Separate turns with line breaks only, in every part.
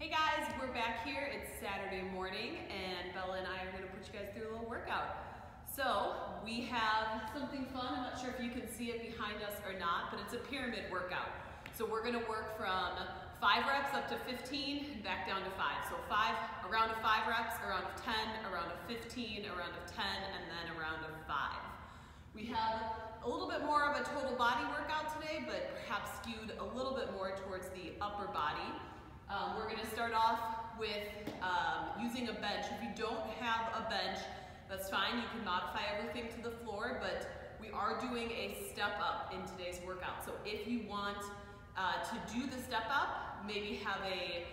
Hey guys, we're back here. It's Saturday morning and Bella and I are going to put you guys through a little workout. So we have something fun. I'm not sure if you can see it behind us or not, but it's a pyramid workout. So we're going to work from 5 reps up to 15 and back down to 5. So a round of 5 reps, a round of 10, a round of 15, a round of 10, and then a round of 5. We have a little bit more of a total body workout today, but perhaps skewed a little bit more towards the upper body. We're going to start off with using a bench. If you don't have a bench, that's fine. You can modify everything to the floor, but we are doing a step up in today's workout. So if you want to do the step up, maybe have a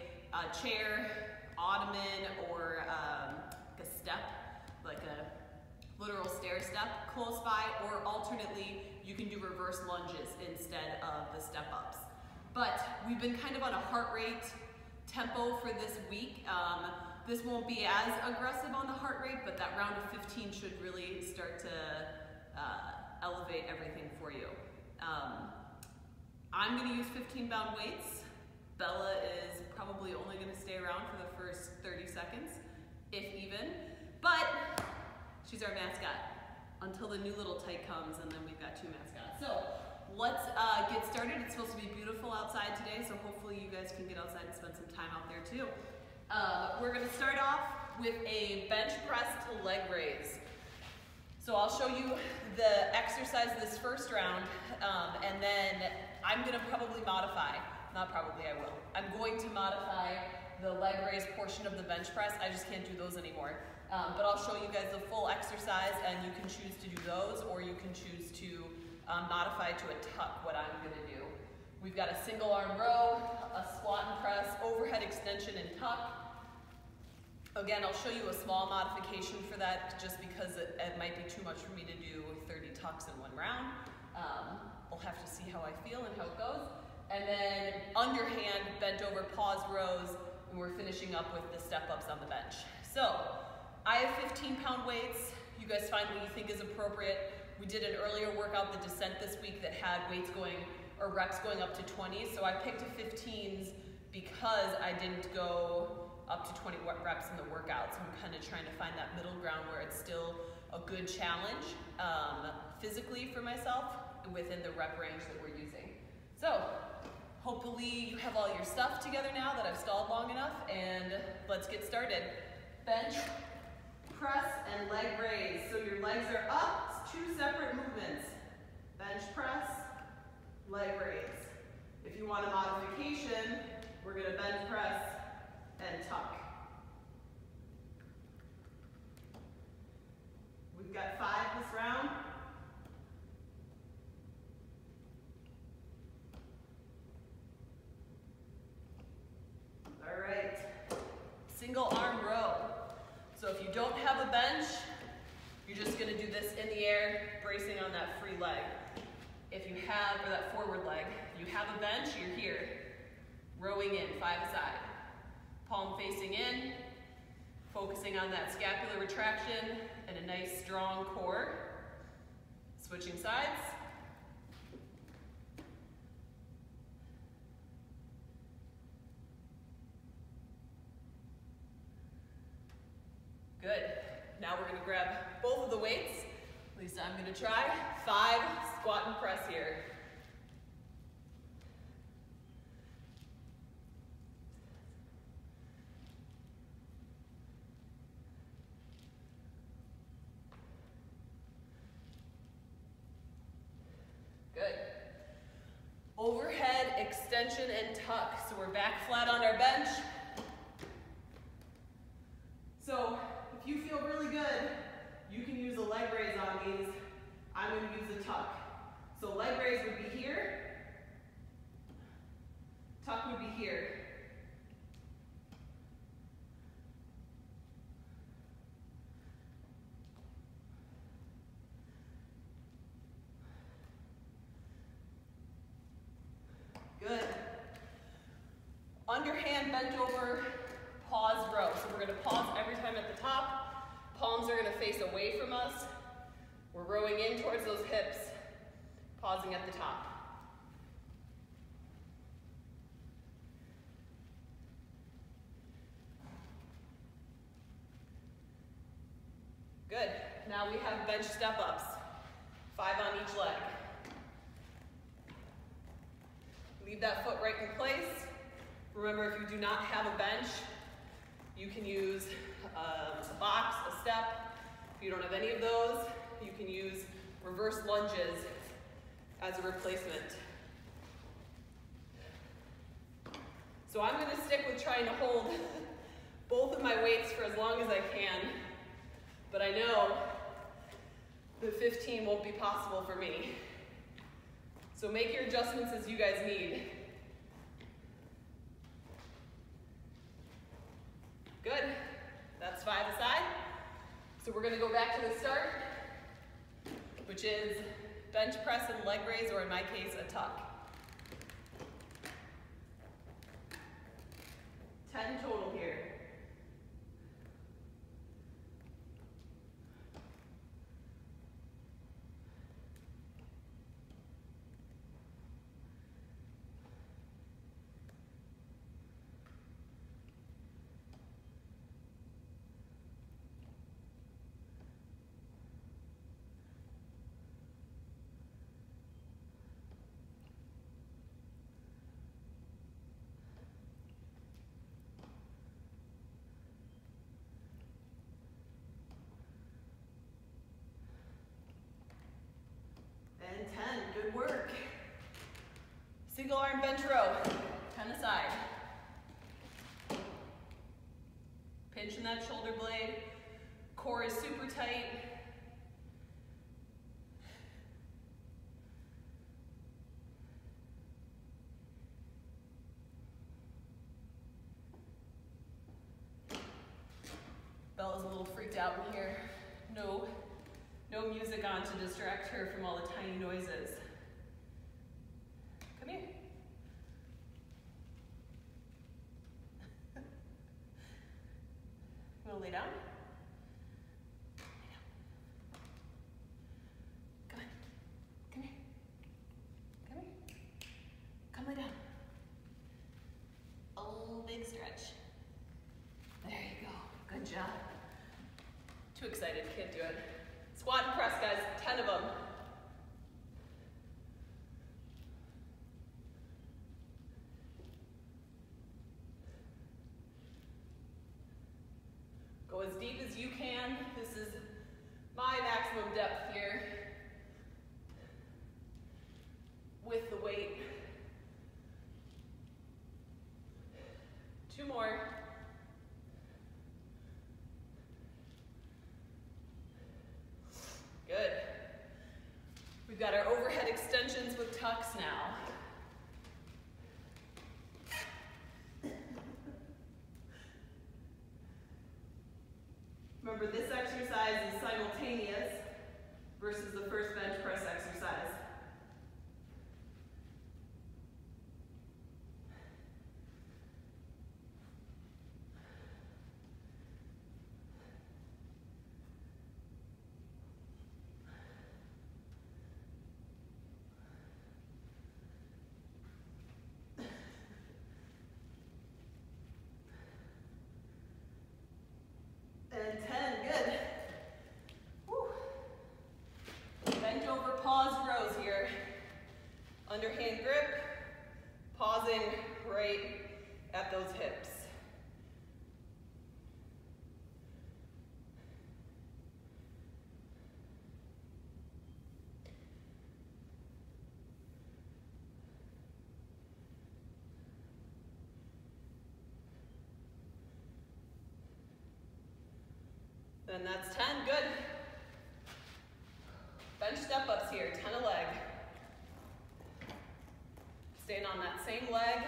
chair, ottoman, or a step, like a literal stair step close by, or alternately, you can do reverse lunges instead of the step ups. But we've been kind of on a heart rate tempo for this week. This won't be as aggressive on the heart rate, but that round of 15 should really start to elevate everything for you. I'm going to use 15-pound weights. Bella is probably only going to stay around for the first 30 seconds, if even, but she's our mascot until the new little tyke comes, and then we've got 2 mascots. So let's get started. It's supposed to be beautiful outside today, so hopefully you guys can get outside and spend some time out there too. We're going to start off with a bench press to leg raise. So I'll show you the exercise this first round, and then I'm going to probably modify. Not probably, I will. I'm going to modify the leg raise portion of the bench press. I just can't do those anymore. But I'll show you guys the full exercise, and you can choose to do those, or you can choose to modify to a tuck, what I'm going to do. We've got a single arm row, a squat and press, overhead extension and tuck. Again, I'll show you a small modification for that just because it might be too much for me to do 30 tucks in one round. We'll have to see how I feel and how it goes. And then underhand, bent over pause rows, and we're finishing up with the step ups on the bench. So I have 15-pound weights. You guys find what you think is appropriate. We did an earlier workout, the descent this week, that had weights going, or reps going up to 20. So I picked a 15s because I didn't go up to 20 reps in the workout. So I'm kind of trying to find that middle ground where it's still a good challenge physically for myself within the rep range that we're using. So hopefully you have all your stuff together now that I've stalled long enough, and let's get started. Bench, press, and leg raise. So your legs are up, it's 2 separate movements. Bench press, leg raise. If you want a modification, we're going to bench press and tuck. We've got 5 this round. All right, single arm row. So if you don't have a bench, you're just going to do this in the air, bracing on that free leg. If you have, or that forward leg, if you have a bench, you're here, rowing in, 5 aside. Palm facing in, focusing on that scapular retraction and a nice strong core. Switching sides. Good. Now we're going to grab both of the weights. At least I'm going to try. 5 squat and press here. Good. Overhead extension and tuck. So we're back flat on our bench. So if you feel really good, you can use a leg raise on these. I'm going to use a tuck. So leg raise would be here. Tuck would be here. Good. Underhand bent over pause row. So we're going to pause every time at the top. Palms are going to face away from us. We're rowing in towards those hips, pausing at the top. Good. Now we have bench step-ups. 5 on each leg. Leave that foot right in place. Remember, if you do not have a bench, you can use a box, a step. If you don't have any of those, you can use reverse lunges as a replacement. So I'm going to stick with trying to hold both of my weights for as long as I can, but I know that 15 won't be possible for me. So make your adjustments as you guys need. Good. That's 5 aside. So we're going to go back to the start, which is bench press and leg raise, or in my case, a tuck. 10 total here. And 10, good work. Single arm bench row, 10 aside. Pinching that shoulder blade, core is super tight. Bella's a little freaked out in here. No music on to distract her from all the tiny noises. Come here. You wanna lay down? Come on. Come here. Come here. Come lay down. Oh, big stretch. There you go. Good job. Too excited, can't do it. Squat and press, guys, 10 of them. Go as deep as you can. This is my maximum depth here with the weight. 2 more. Good. We've got our overhead extensions with tucks now. Remember, this exercise is simultaneous versus the first bench press exercise. And 10, good. Woo. Bent over pause rows here. Underhand grip, pausing right at those hips. And that's 10, good. Bench step-ups here, 10 a leg. Staying on that same leg.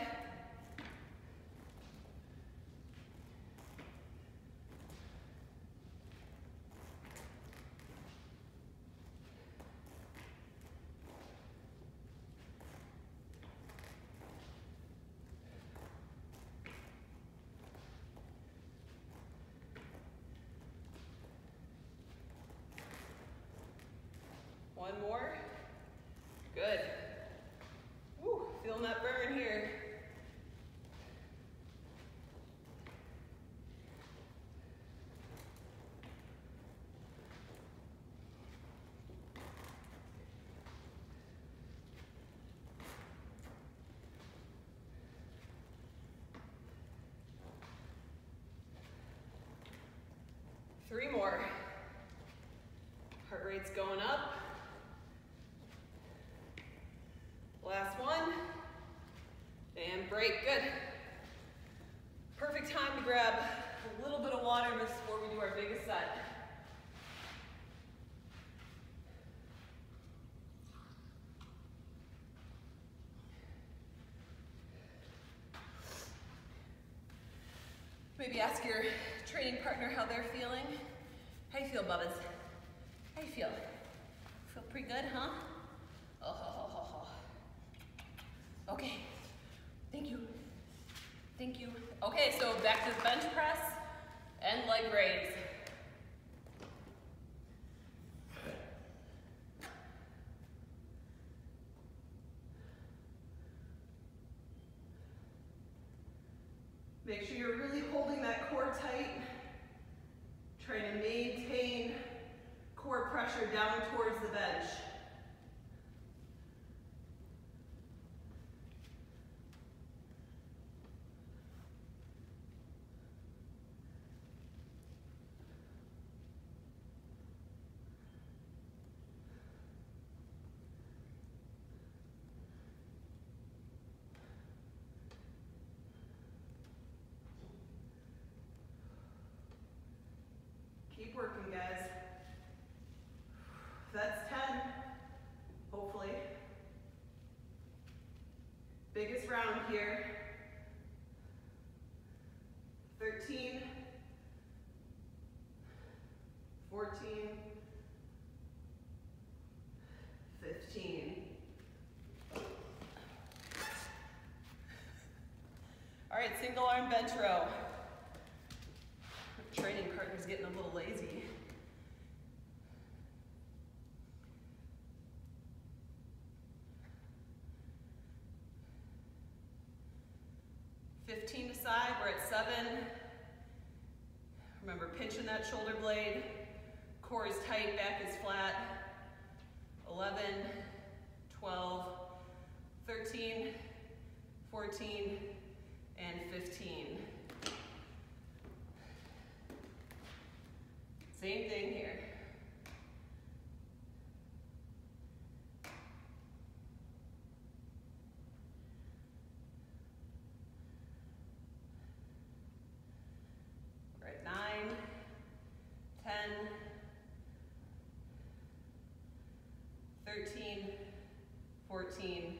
One more. Good. Woo, feeling that burn here. 3 more. Heart rate's going up. Last one. And break, good. Perfect time to grab a little bit of water before we do our biggest set. Maybe ask your training partner how they're feeling. How you feel, Bubbas? How you feel? Feel pretty good, huh? Oh. Okay, thank you. Thank you. Okay, so back to the bench press and leg raise. Make sure you're really holding that core tight. Trying to maintain core pressure down towards the bench. Keep working, guys. That's 10, hopefully. Biggest round here. 13, 14, 15. All right, single arm bench row. Training partner's getting a little lazy. To side, we're at 7. Remember, pinching that shoulder blade. Core is tight, back is flat. 11, 12, 13, 14, and 15. Same thing here. We're at 9, 10, 13, 14,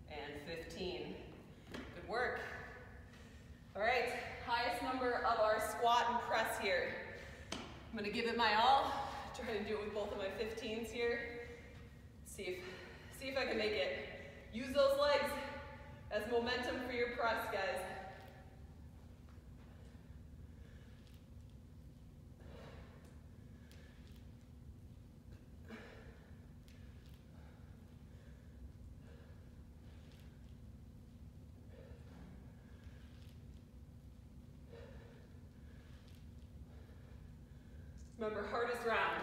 and 15. Good work. All right, highest number of our squat and press here. I'm gonna give it my all. Try to do it with both of my 15s here. See if I can make it. Use those legs as momentum for your press, guys. Remember, hardest round.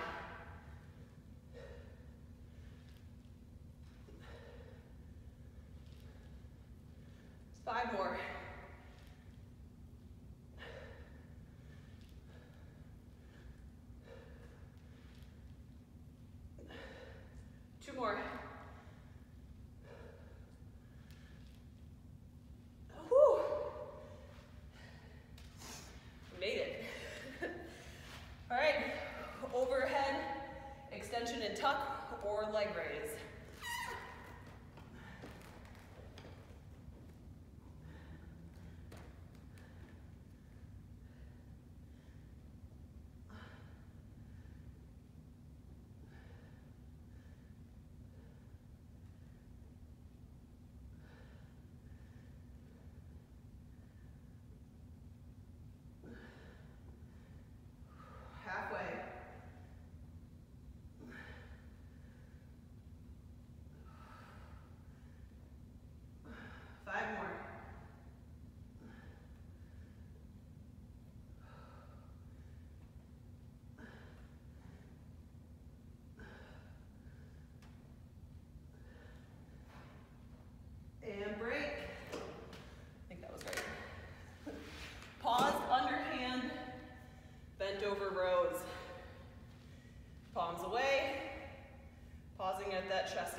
5 more. 2 more. Whew. Made it. All right, overhead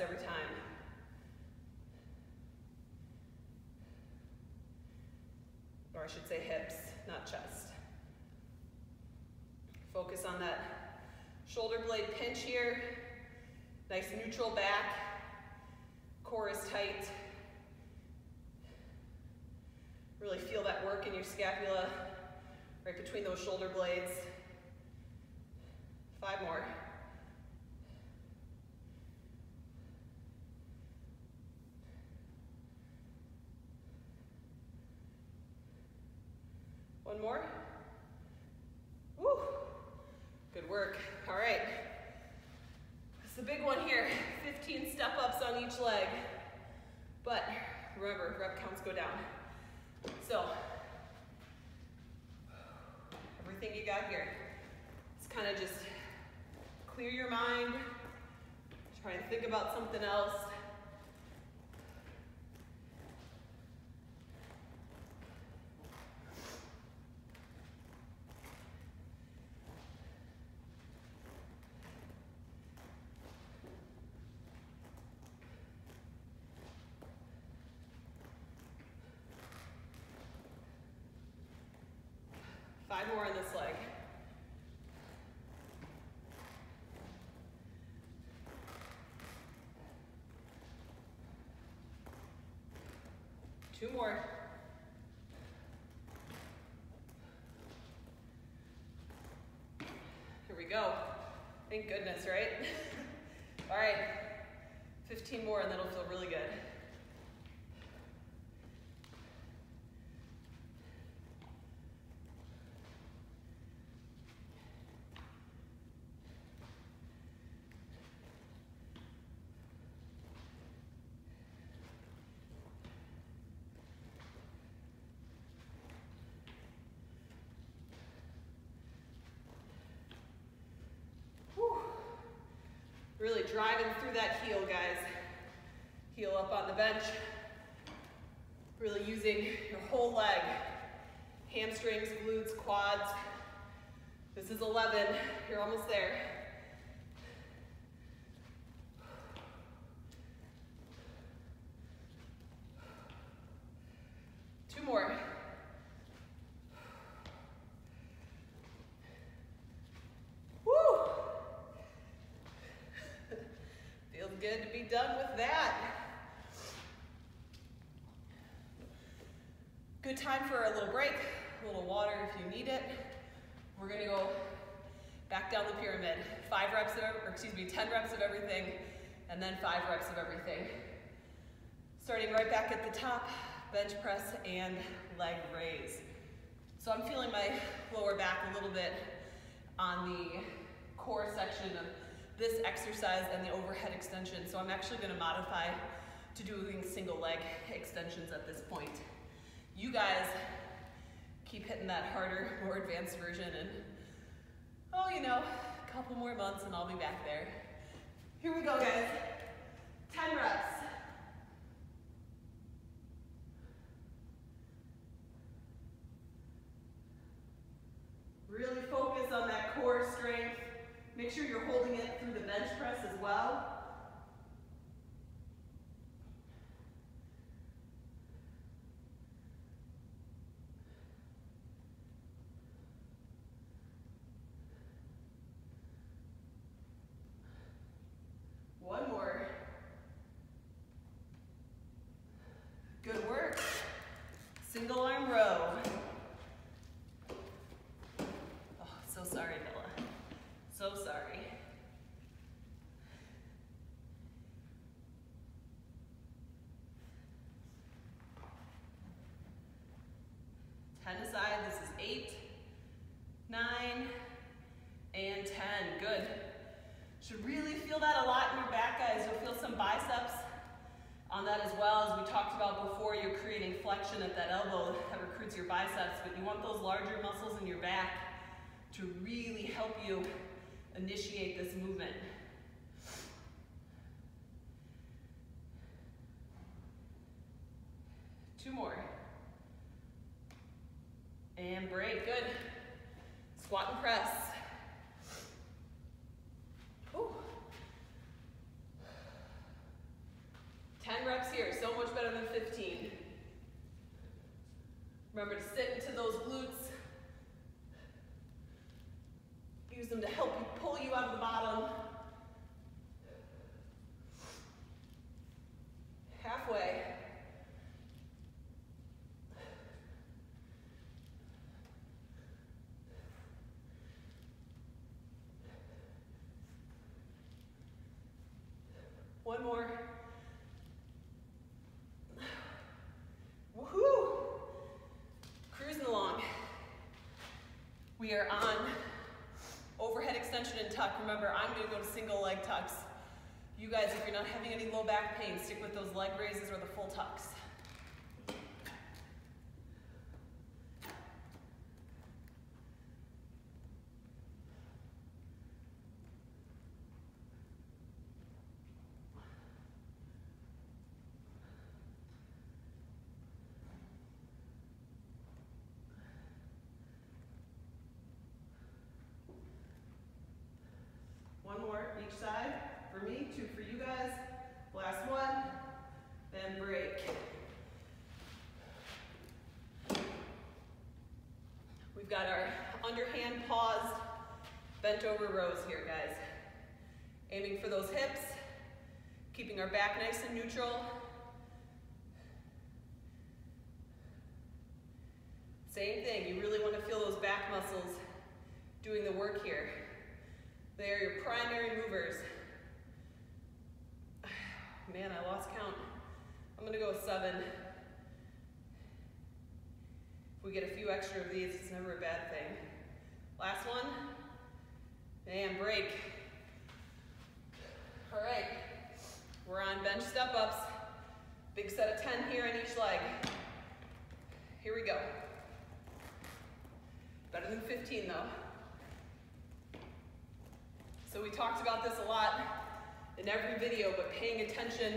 every time. Or I should say hips, not chest. Focus on that shoulder blade pinch here. Nice neutral back. Core is tight. Really feel that work in your scapula, right between those shoulder blades. 5 more. One more. Woo. Good work. All right. It's the big one here. 15 step-ups on each leg. But remember, rep counts go down. So, everything you got here is kind of just clear your mind, try and think about something else. Five more on this leg. Two more. Here we go. Thank goodness, right? All right, 15 more and that'll feel really good. Really driving through that heel, guys. Heel up on the bench. Really using your whole leg. Hamstrings, glutes, quads. This is 11. You're almost there. Two more. Good to be done with that. Good time for a little break, a little water if you need it. We're gonna go back down the pyramid. 10 reps of everything, and then 5 reps of everything. Starting right back at the top, bench press and leg raise. So I'm feeling my lower back a little bit on the core section of this exercise and the overhead extension. So I'm actually gonna modify to doing single leg extensions at this point. You guys keep hitting that harder, more advanced version and, oh, you know, a couple more months and I'll be back there. Here we go, guys. 10 reps. Really focus on that core strength. Make sure you're holding it through the bench press as well. One more. Good work. Single arm row. Oh, so sorry, Bella. So sorry. Aside, this is 8, 9, and 10. Good. Should really feel that a lot in your back, guys. You'll feel some biceps on that as well. As we talked about before, you're creating flexion at that elbow that recruits your biceps, but you want those larger muscles in your back to really help you initiate this movement. Two more. And break, good. Squat and press. Ooh. sit into those glutes. Use them to help you pull you out of the bottom. Halfway. One more. Woohoo! Cruising along. We are on overhead extension and tuck. Remember, I'm going to go to single leg tucks. You guys, if you're not having any low back pain, stick with those leg raises or the full tucks. One more each side for me, 2 for you guys. Last one, then break. We've got our underhand paused, bent over rows here, guys. Aiming for those hips, keeping our back nice and neutral. Same thing, you really want to feel those back muscles doing the work here. They are your primary movers. Man, I lost count. I'm gonna go with 7. If we get a few extra of these, it's never a bad thing. Last one, and break. All right, we're on bench step-ups. Big set of 10 here on each leg. Here we go. Better than 15 though. So we talked about this a lot in every video, but paying attention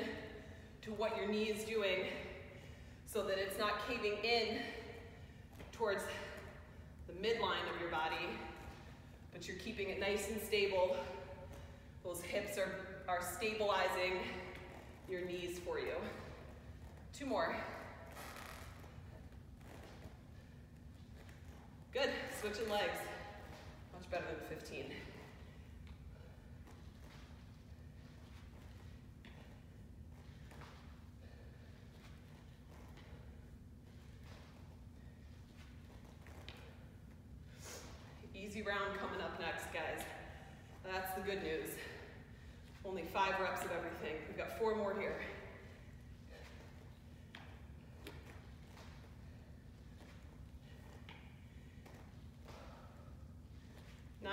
to what your knee is doing so that it's not caving in towards the midline of your body, but you're keeping it nice and stable. Those hips are stabilizing your knees for you. 2 more. Good, switching legs. Much better than 15. Easy round coming up next, guys. That's the good news. Only 5 reps of everything. We've got 4 more here. 9.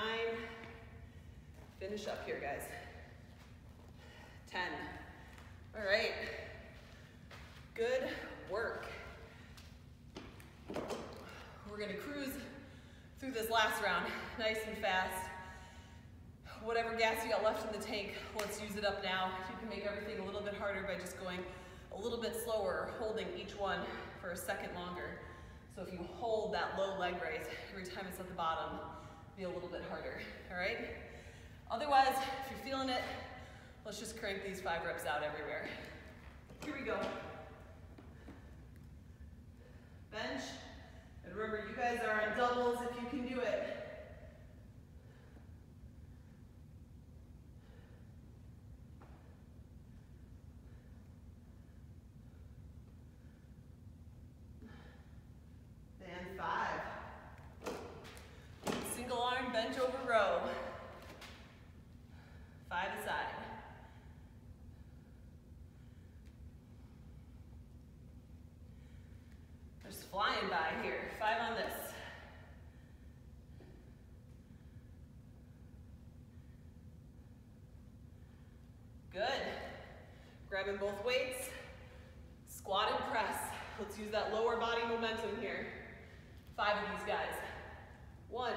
Finish up here, guys. 10. All right. Good work. We're gonna cruise through this last round, nice and fast. Whatever gas you got left in the tank, let's use it up now. You can make everything a little bit harder by just going a little bit slower, holding each one for a second longer. So if you hold that low leg raise every time it's at the bottom, be a little bit harder, all right? Otherwise, if you're feeling it, let's just crank these 5 reps out everywhere. Here we go. Bench. And remember, you guys are on doubles if you can do it. And 5. Single arm bench over row. 5 aside. Just flying by here. 5 on this. Good. Grabbing both weights. Squat and press. Let's use that lower body momentum here. 5 of these guys. 1,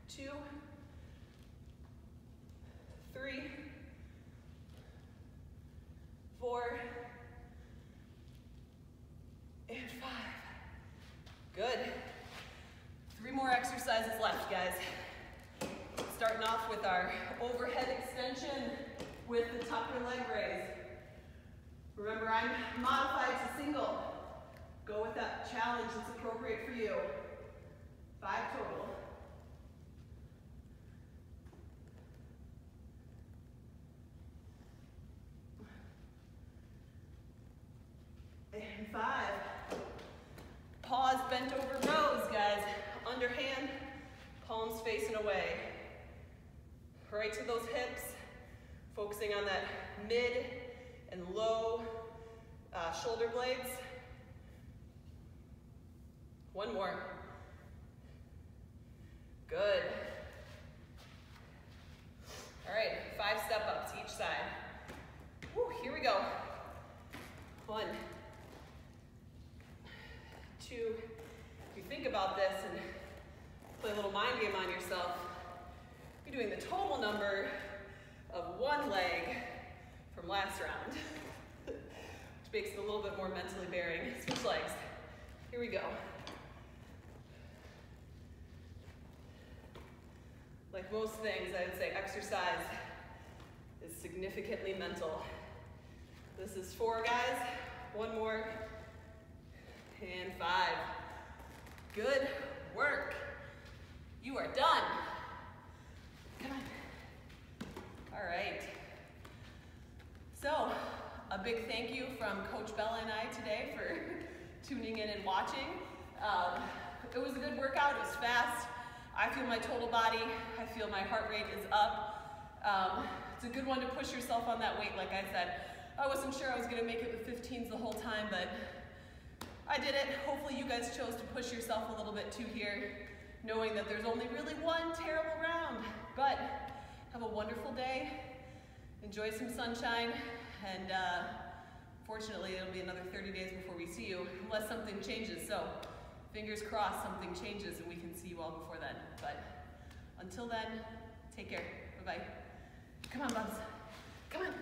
2, 3, 4, and 5. Good. 3 more exercises left, guys. Starting off with our overhead extension with the tucker leg raise. Remember, I'm modified to single. challenge that's appropriate for you. 5 total. And 5. Pause, bent over rows, guys. Underhand, palms facing away. Right to those hips, focusing on that mid and low shoulder blades. 1 more. Good. All right, 5 step-ups each side. Woo, here we go. 1, 2. If you think about this and play a little mind game on yourself, you're doing the total number of 1 leg from last round, which makes it a little bit more mentally bearing. Switch legs. Here we go. Like most things, I would say exercise is significantly mental. This is 4, guys. 1 more. And 5. Good work. You are done. Come on. All right. So, a big thank you from Coach Bella and I today for tuning in and watching. It was a good workout. It was fast. I feel my total body. I feel my heart rate is up. It's a good one to push yourself on that weight, like I said. I wasn't sure I was gonna make it with 15s the whole time, but I did it. Hopefully you guys chose to push yourself a little bit too here, knowing that there's only really 1 terrible round. But have a wonderful day. Enjoy some sunshine, and fortunately it'll be another 30 days before we see you, unless something changes. So fingers crossed something changes and we can see you all before then. But until then, take care. Bye-bye. Come on, bubs. Come on.